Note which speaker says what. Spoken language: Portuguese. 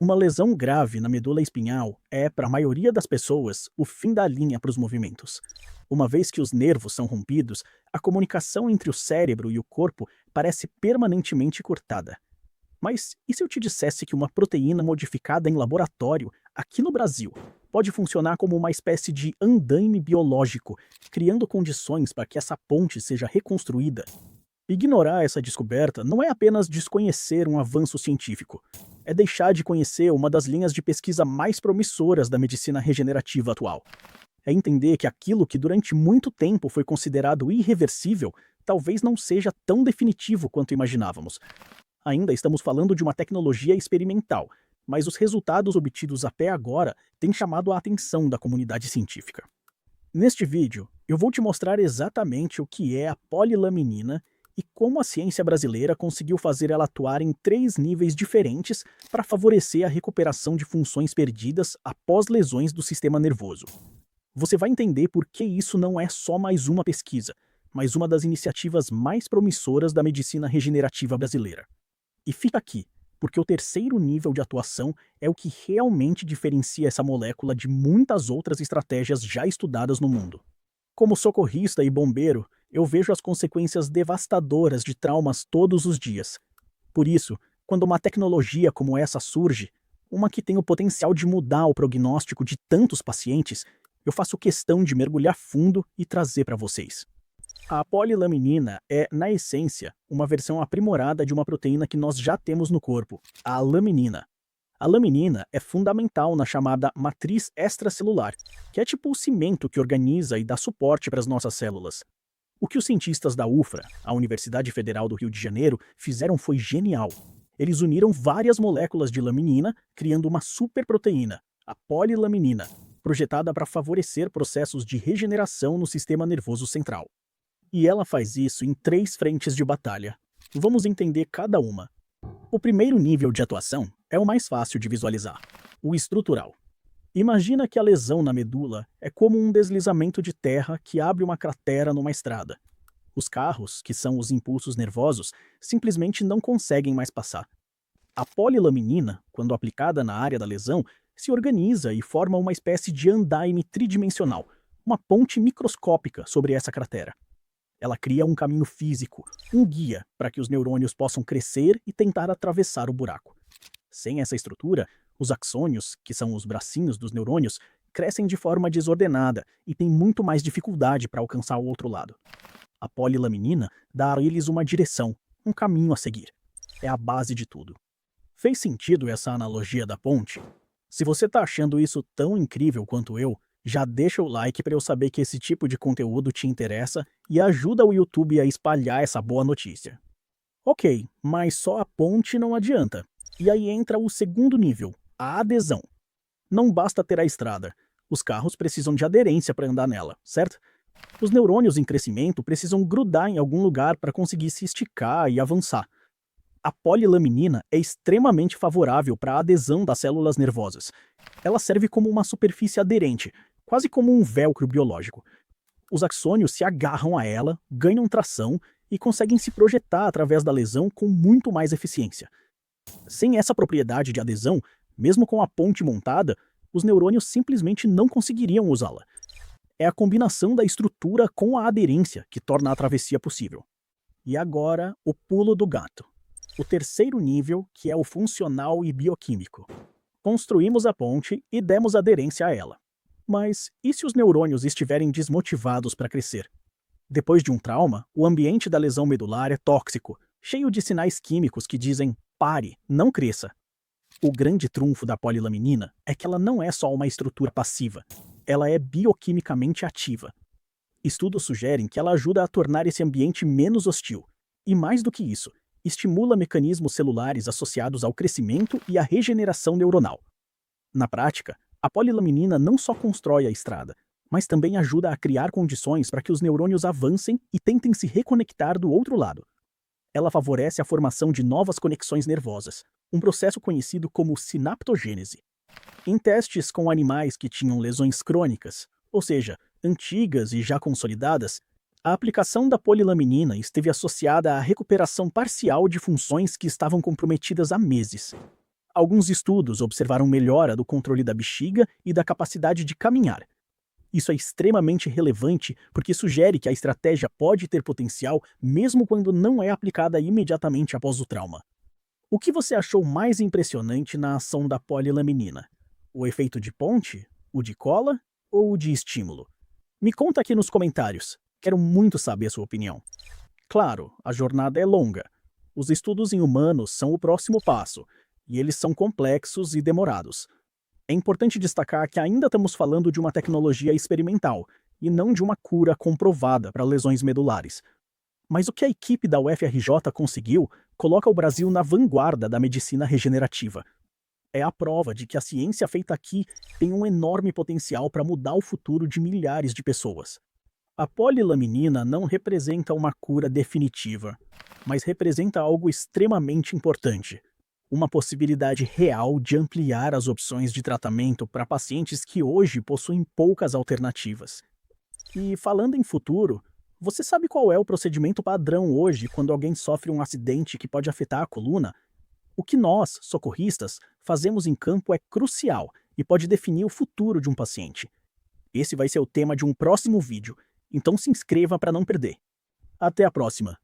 Speaker 1: Uma lesão grave na medula espinhal é, para a maioria das pessoas, o fim da linha para os movimentos. Uma vez que os nervos são rompidos, a comunicação entre o cérebro e o corpo parece permanentemente cortada. Mas e se eu te dissesse que uma proteína modificada em laboratório, aqui no Brasil, pode funcionar como uma espécie de andaime biológico, criando condições para que essa ponte seja reconstruída? Ignorar essa descoberta não é apenas desconhecer um avanço científico, é deixar de conhecer uma das linhas de pesquisa mais promissoras da medicina regenerativa atual. É entender que aquilo que durante muito tempo foi considerado irreversível talvez não seja tão definitivo quanto imaginávamos. Ainda estamos falando de uma tecnologia experimental, mas os resultados obtidos até agora têm chamado a atenção da comunidade científica. Neste vídeo, eu vou te mostrar exatamente o que é a polilaminina e como a ciência brasileira conseguiu fazer ela atuar em 3 níveis diferentes para favorecer a recuperação de funções perdidas após lesões do sistema nervoso. Você vai entender por que isso não é só mais uma pesquisa, mas uma das iniciativas mais promissoras da medicina regenerativa brasileira. E fica aqui, porque o terceiro nível de atuação é o que realmente diferencia essa molécula de muitas outras estratégias já estudadas no mundo. Como socorrista e bombeiro, eu vejo as consequências devastadoras de traumas todos os dias. Por isso, quando uma tecnologia como essa surge, uma que tem o potencial de mudar o prognóstico de tantos pacientes, eu faço questão de mergulhar fundo e trazer para vocês. A polilaminina é, na essência, uma versão aprimorada de uma proteína que nós já temos no corpo, a laminina. A laminina é fundamental na chamada matriz extracelular, que é tipo o cimento que organiza e dá suporte para as nossas células. O que os cientistas da UFRA, a Universidade Federal do Rio de Janeiro, fizeram foi genial. Eles uniram várias moléculas de laminina, criando uma superproteína, a polilaminina, projetada para favorecer processos de regeneração no sistema nervoso central. E ela faz isso em 3 frentes de batalha. Vamos entender cada uma. O primeiro nível de atuação é o mais fácil de visualizar, o estrutural. Imagina que a lesão na medula é como um deslizamento de terra que abre uma cratera numa estrada. Os carros, que são os impulsos nervosos, simplesmente não conseguem mais passar. A polilaminina, quando aplicada na área da lesão, se organiza e forma uma espécie de andaime tridimensional, uma ponte microscópica sobre essa cratera. Ela cria um caminho físico, um guia para que os neurônios possam crescer e tentar atravessar o buraco. Sem essa estrutura, os axônios, que são os bracinhos dos neurônios, crescem de forma desordenada e têm muito mais dificuldade para alcançar o outro lado. A polilaminina dá a eles uma direção, um caminho a seguir. É a base de tudo. Fez sentido essa analogia da ponte? Se você está achando isso tão incrível quanto eu, já deixa o like para eu saber que esse tipo de conteúdo te interessa e ajuda o YouTube a espalhar essa boa notícia. Ok, mas só a ponte não adianta. E aí entra o segundo nível, a adesão. Não basta ter a estrada. Os carros precisam de aderência para andar nela, certo? Os neurônios em crescimento precisam grudar em algum lugar para conseguir se esticar e avançar. A polilaminina é extremamente favorável para a adesão das células nervosas. Ela serve como uma superfície aderente, quase como um velcro biológico. Os axônios se agarram a ela, ganham tração e conseguem se projetar através da lesão com muito mais eficiência. Sem essa propriedade de adesão, mesmo com a ponte montada, os neurônios simplesmente não conseguiriam usá-la. É a combinação da estrutura com a aderência que torna a travessia possível. E agora, o pulo do gato. O terceiro nível, que é o funcional e bioquímico. Construímos a ponte e demos aderência a ela. Mas e se os neurônios estiverem desmotivados para crescer? Depois de um trauma, o ambiente da lesão medular é tóxico, cheio de sinais químicos que dizem pare, não cresça. O grande trunfo da polilaminina é que ela não é só uma estrutura passiva, ela é bioquimicamente ativa. Estudos sugerem que ela ajuda a tornar esse ambiente menos hostil. E mais do que isso, estimula mecanismos celulares associados ao crescimento e à regeneração neuronal. Na prática, a polilaminina não só constrói a estrada, mas também ajuda a criar condições para que os neurônios avancem e tentem se reconectar do outro lado. Ela favorece a formação de novas conexões nervosas, um processo conhecido como sinaptogênese. Em testes com animais que tinham lesões crônicas, ou seja, antigas e já consolidadas, a aplicação da polilaminina esteve associada à recuperação parcial de funções que estavam comprometidas há meses. Alguns estudos observaram melhora do controle da bexiga e da capacidade de caminhar. Isso é extremamente relevante porque sugere que a estratégia pode ter potencial mesmo quando não é aplicada imediatamente após o trauma. O que você achou mais impressionante na ação da polilaminina? O efeito de ponte? O de cola? Ou o de estímulo? Me conta aqui nos comentários. Quero muito saber a sua opinião. Claro, a jornada é longa. Os estudos em humanos são o próximo passo, e eles são complexos e demorados. É importante destacar que ainda estamos falando de uma tecnologia experimental, e não de uma cura comprovada para lesões medulares. Mas o que a equipe da UFRJ conseguiu coloca o Brasil na vanguarda da medicina regenerativa. É a prova de que a ciência feita aqui tem um enorme potencial para mudar o futuro de milhares de pessoas. A polilaminina não representa uma cura definitiva, mas representa algo extremamente importante. Uma possibilidade real de ampliar as opções de tratamento para pacientes que hoje possuem poucas alternativas. E falando em futuro, você sabe qual é o procedimento padrão hoje quando alguém sofre um acidente que pode afetar a coluna? O que nós, socorristas, fazemos em campo é crucial e pode definir o futuro de um paciente. Esse vai ser o tema de um próximo vídeo, então se inscreva para não perder. Até a próxima!